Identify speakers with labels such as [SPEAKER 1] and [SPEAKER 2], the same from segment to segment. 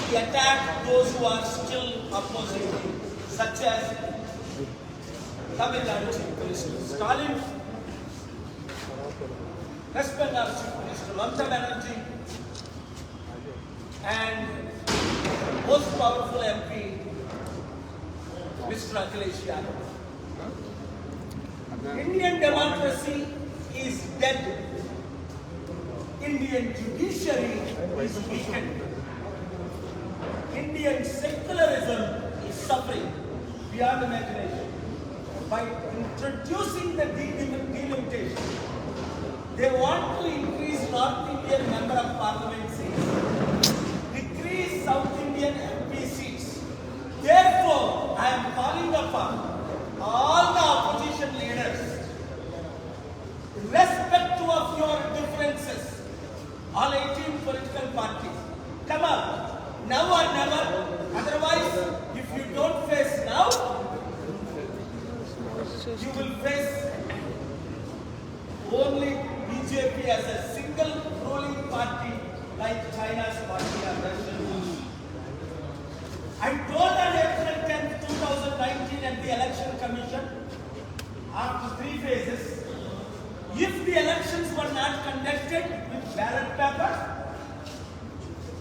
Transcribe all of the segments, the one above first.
[SPEAKER 1] he attacked those who are still opposing him, such as Tamil Nadu Chief Minister Stalin, West Bengal Chief Minister Mamata Banerjee, and most powerful MP, Mr. Akhilesh Yadav. Indian democracy is dead. Indian judiciary is weakened. Indian secularism is suffering beyond imagination. By introducing the delimitation, they want to increase North Indian member of parliament seats, decrease South Indian MP seats. Therefore, I am calling upon all the opposition leaders, irrespective of your differences, all 18 political parties, come up, now or never. Otherwise, if you don't face now, you will face only BJP as a single ruling party like China's party or Russian. I told on April 10, 2019 at the Election Commission, after 3 phases, if the elections were not conducted with ballot paper,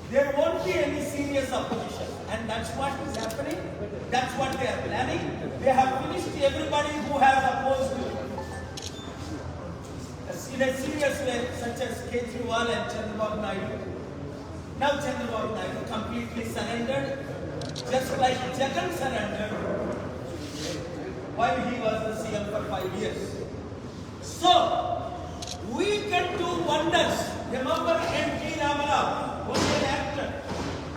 [SPEAKER 1] there won't be any serious opposition. And that's what is happening. That's what they are planning. They have finished everybody who has opposed in a serious way, such as Kejriwal and Chandrababu Naidu. Now Chandrababu Naidu completely surrendered, just like Jagan surrendered while he was the CM for 5 years. So, we can do wonders. Remember N.T. Ramarao was an actor,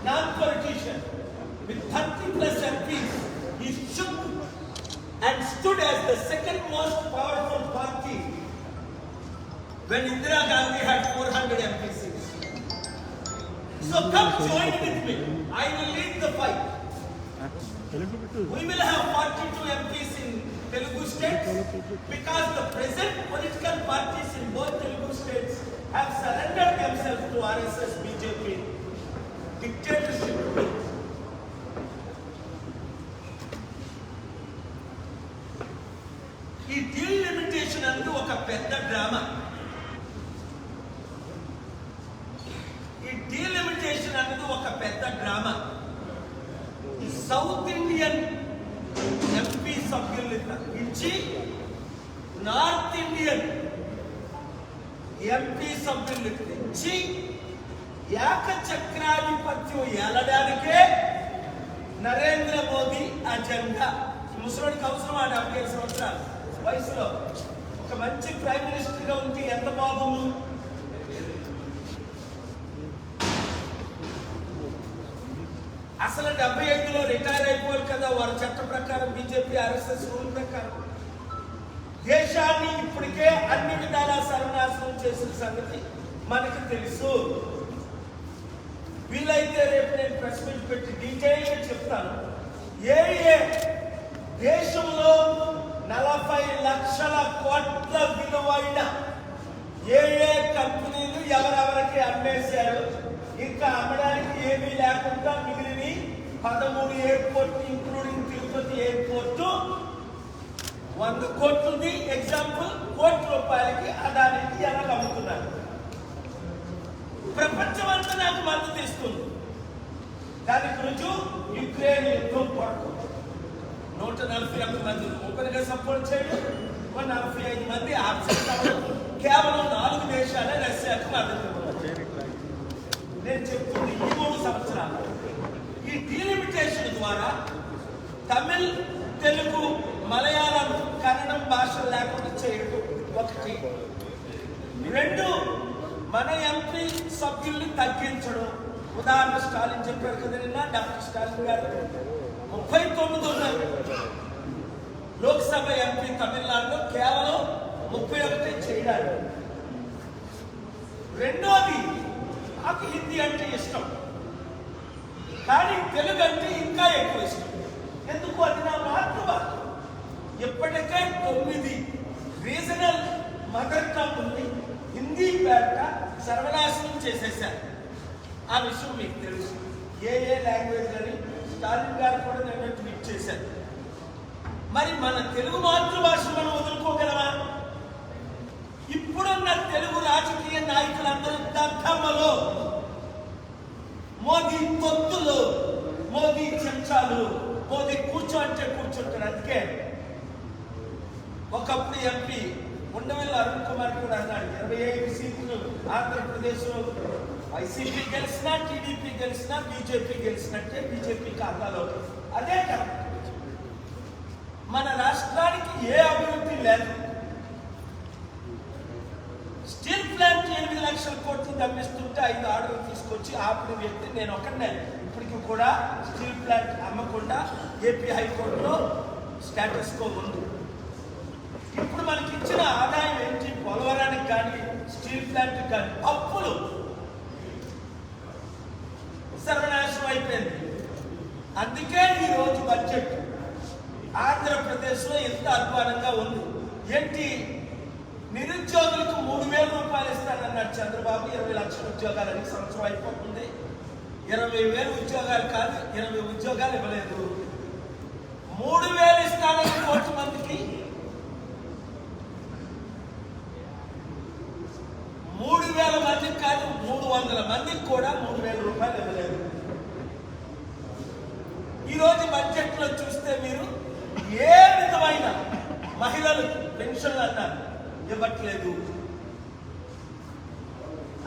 [SPEAKER 1] non-politician, with 30 plus MPs. He shook and stood as the second most powerful party when Indira Gandhi had 400 MP seats. So come join with me. I will lead the fight. We will have 42 MPs in Telugu states because the present political parties in both Telugu states have surrendered themselves to RSS BJP dictatorship. ఈ delimitation అనేది ఒక పెద్ద drama. ఈ delimitation అనేది ఒక పెద్ద drama. ఈ south Indian MP సభ్యుల్ని తగ్గించి నార్త్ ఇండియన్ ఎంపీ సభ్యుల్ని తెచ్చి ఏకచక్రాధిపత్యం ఏలడానికే నరేంద్ర మోదీ అజెండా. ముసలికి అవసరం ఆ 75 సంవత్సరాల వయసులో ఒక మంచి ప్రైమ్ మినిస్టర్ గా ఉంటే ఎంత బాగుంది. అసలు 75లో రిటైర్ అయిపోవాలి కదా వారి చట్ట ప్రకారం, బీజేపీ ఆర్ఎస్ఎస్ రూల్ ప్రకారం. దేశాన్ని ఇప్పటికే అన్ని విధాలా సర్వనాశనం చేసిన సంగతి మనకు తెలుసు. వీలైతే రేపు నేను ప్రెస్ మీట్ పెట్టి డీటెయిల్గా చెప్తాను. ఏ దేశంలో 40 లక్షల కోట్ల విలువైన ఏ కంపెనీలు ఎవరెవరికి అమ్మేశారు, ఇంకా అమ్మడానికి ఏమీ లేకుండా మిగిలిన 13 ఎయిర్పోర్ట్ ఇంక్లూడింగ్ తిరుపతి ఎయిర్పోర్టు 100 కోట్లది ఎగ్జాంపుల్, ₹1,00,00,000 అదానికి ఎలా అమ్ముతున్నారు. ప్రపంచమంతా నాకు మద్దతు ఇస్తుంది. దానికి రుజువు యుక్రెయిన్ యుద్ధం కొరకు 141 మంది ఓపెన్గా సపోర్ట్ చేయడం, 145 మంది ఆబ్సెంట్ అవ్వడం, కేవలం 4 దేశాలే రష్యాకు మద్దతు ఇవ్వడం. నేను చెప్తుంది ఈ 3 సంవత్సరాలు ఈ డీలిమిటేషన్ ద్వారా తమిళ్, తెలుగు, మలయాళం, కన్నడం భాషలు లేకుండా చేయడం ఒకటి. 2 మన ఎంపీ సభ్యుల్ని తగ్గించడం. ఉదాహరణ స్టాలిన్ చెప్పారు కదా నిన్న, డాక్టర్ స్టాలిన్ గారు 39 ఉన్నారు. లోక్సభ ఎంపీ తమిళనాడులో కేవలం 31 చేయడానికి. రెండోది, నాకు హిందీ అంటే ఇష్టం కానీ తెలుగు అంటే ఇంకా ఎక్కువ ఇష్టం. ఎందుకు? అది నా మాతృభాష. ఇప్పటికే 9 రీజనల్ మదర్ టంగ్ ఉంది. హిందీ పేట సర్వనాశనం చేసేశారు. ఆ విషయం మీకు తెలుసు. ఏ లాంగ్వేజ్ అని స్టాలిన్ గారు కూడా నేను ట్వీట్ చేశాను. మరి మన తెలుగు మాతృభాష మనం వదులుకోగలమా? ఇప్పుడున్న తెలుగు రాజకీయ నాయకులందరూ దద్దమ్మలో, మోదీ తొత్తులు, మోదీ చెంచాలు, మోదీ కూర్చోంటే కూర్చుంటారు. అందుకే ఒకప్పుడు ఎంపీ ఉండవల్లి అరుణ్ కుమార్ కూడా అన్నాడు, 25 సీట్లు ఆంధ్రప్రదేశ్లో వైసీపీ గెలిచినా, టీడీపీ గెలిచినా, బీజేపీ గెలిచినట్టే బీజేపీ ఖాతాలో. అదే కదా మన రాష్ట్రానికి ఏ అభివృద్ధి లేదు. స్టీల్ ప్లాంట్ 8 లక్షల కోట్లు దమ్మిస్తుంటే 5 ఆర్డర్లు తీసుకొచ్చి ఆపిన వ్యక్తి నేను ఒకనే. ఇప్పటికి కూడా స్టీల్ ప్లాంట్ అమ్మకుండా ఏపీ హైకోర్టులో స్టేటస్ కో ఉంది. ఇప్పుడు మనకి ఇచ్చిన ఆదాయం ఏంటి? పోలవరానికి కానీ స్టీల్ ప్లాంట్ కానీ అప్పులు సర్వనాశనం అయిపోయింది. అందుకే ఈరోజు బడ్జెట్ ఆంధ్రప్రదేశ్లో ఎంత అధ్వానంగా ఉంది. ఏంటి? నిరుద్యోగులకు 3,000 రూపాయలు ఇస్తానన్నాడు చంద్రబాబు. 20 లక్షల ఉద్యోగాలని సంవత్సరం అయిపోతుంది. 20,000 ఉద్యోగాలు కాదు, 20 ఉద్యోగాలు ఇవ్వలేదు. 3,000 ఇస్తానని 1 కోటి మందికి 3,000 మందికి కాదు, 300 మందికి కూడా 3,000 రూపాయలు ఇవ్వలేదు. ఈరోజు బడ్జెట్ లో చూస్తే మీరు ఏ విధమైన మహిళలకు పెన్షన్లు అన్నారు ఇవ్వట్లేదు.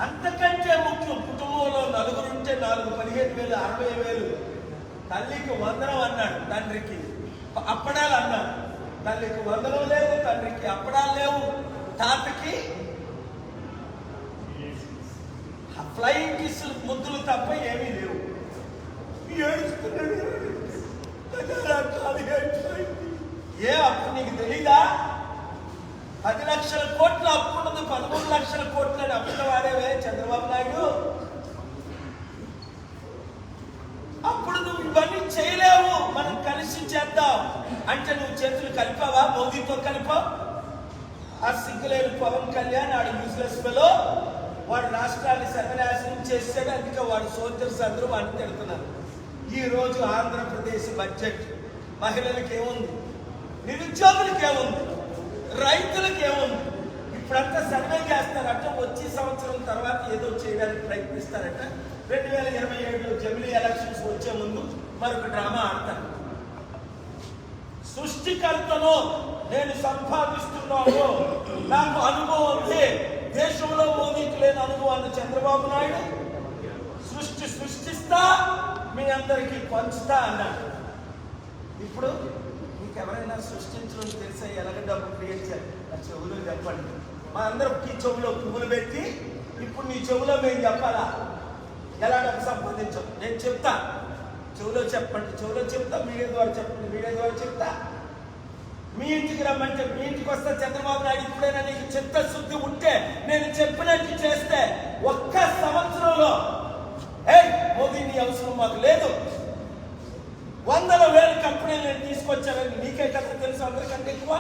[SPEAKER 1] అంతకంటే ముఖ్యం, కుటుంబంలో 4 ఉంటే 4 15,000 60,000. తల్లికి వందనం అన్నాడు, తండ్రికి అప్పడాలు అన్నాడు. తల్లికి వందనం లేదు, తండ్రికి అప్పడాలు లేవు, తాతకి ఫ్లైయింగ్ కిస్ ముద్దులు తప్ప ఏమీ లేవు. ఏ అప్పు నీకు తెలీదా? 10 లక్షల కోట్ల అప్పు ఉన్నది, 13 లక్షల కోట్లు అని అప్పుల వాడేవే చంద్రబాబు నాయుడు. అప్పుడు నువ్వు ఇవన్నీ చేయలేవు, మనం కలిసి చేద్దాం అంటే నువ్వు చేతులు కలిపావా? మోదీతో కలిపావు. ఆ సిగ్గులేని పవన్ కళ్యాణ్ ఆడు యూజ్లెస్ ఫెలో, వాడు రాష్ట్రాన్ని సర్వనాశనం చేసాడు. అందుకే వాడు సోల్జర్స్ అందరూ వాడిని తిడుతున్నారు. ఈ రోజు ఆంధ్రప్రదేశ్ బడ్జెట్ మహిళలకు ఏముంది? నిరుద్యోగులకు ఏముంది? రైతులకు ఏముంది? ఇప్పుడంతా సర్వే చేస్తారట, వచ్చే సంవత్సరం తర్వాత ఏదో చేయడానికి ప్రయత్నిస్తారట. 2027లో జమిలీ ఎలక్షన్స్ వచ్చే ముందు మరొక డ్రామా ఆడతారు. సృష్టికర్తను నేను సంపాదిస్తున్నాను, నాకు అనుభవం ఉంది, దేశంలో మోదీకి లేని అనుభవాన్ని చంద్రబాబు నాయుడు సృష్టిస్తా మీ అందరికీ పంచుతా అన్నాడు. ఇప్పుడు మీకు ఎవరైనా సృష్టించడం తెలిసే ఎలాగ డబ్బు క్రియేట్ చేయాలి? ఆ చెవులో చెప్పండి. మా అందరికి చెవులో పువ్వులు పెట్టి ఇప్పుడు నీ చెవులో మేము చెప్పాలా ఎలా డబ్బు సంపాదించాం? నేను చెప్తా, చెవులో చెప్పండి, చెవులో చెప్తా, మీడియా ద్వారా చెప్పండి, మీడియా ద్వారా చెప్తా. మీ ఇంటికి రమ్మంటే మీ ఇంటికి వస్తే చంద్రబాబు నాయుడు ఇప్పుడైనా నీకు చిత్తశుద్ధి ఉంటే నేను చెప్పినట్టు చేస్తే 1 సంవత్సరంలో మోదీ నీ అవసరం మాకు లేదు, 100,000 కంపెనీలు నేను తీసుకొచ్చానని నీకే కదా తెలుసు, అందరికంటే ఎక్కువ.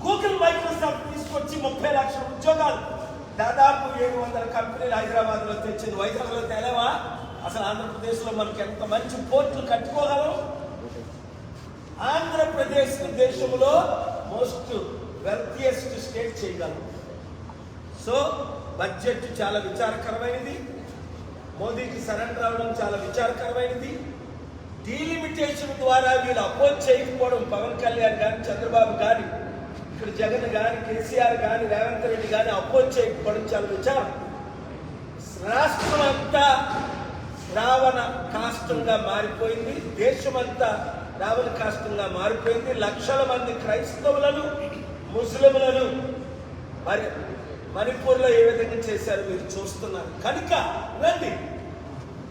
[SPEAKER 1] గూగుల్ మైక్రోసాఫ్ట్ తీసుకొచ్చి 30 లక్షల ఉద్యోగాలు, దాదాపు 700 కంపెనీలు హైదరాబాద్ లో తెచ్చింది. వైజాగ్ లో తేలేవా? అసలు ఆంధ్రప్రదేశ్ లో మనకి ఎంత మంచి పోర్టులు కట్టుకోగలం. ఆంధ్రప్రదేశ్ దేశంలో మోస్ట్ వెల్తియెస్ట్ స్టేట్ చేయగలం. సో బడ్జెట్ చాలా విచారకరమైనది. మోదీకి సరెండర్ అవడం చాలా విచారకరమైనది. డీలిమిటేషన్ ద్వారా వీళ్ళు అపోజ్ చేయకపోవడం, పవన్ కళ్యాణ్ కానీ చంద్రబాబు కానీ ఇక్కడ జగన్ కానీ కేసీఆర్ కానీ రేవంత్ రెడ్డి కానీ అపోజ్ చేయకపోవడం చాలా విచారం. రాష్ట్రం అంతా రావణ కాష్టంగా మారిపోయింది, దేశమంతా రావణ కాష్టంగా మారిపోయింది. లక్షల మంది క్రైస్తవులను, ముస్లింలను మణిపూర్లో ఏ విధంగా చేశారు మీరు చూస్తున్నారు. కనుక రండి,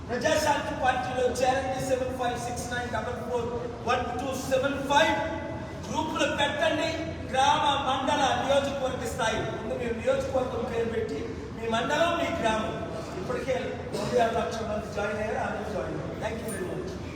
[SPEAKER 1] ప్రజాశాంతి పార్టీలో చేరండి. 7569441275 గ్రూపులు పెట్టండి. గ్రామ, మండల, నియోజకవర్గ స్థాయి ముందు మీరు నియోజకవర్గం పేరు పెట్టి మీ మండలం, మీ గ్రామం. ఇప్పటికే 1.5 లక్షల మంది జాయిన్ అయ్యారు. అందరూ జాయిన్ అయ్యారు. Thank you very much.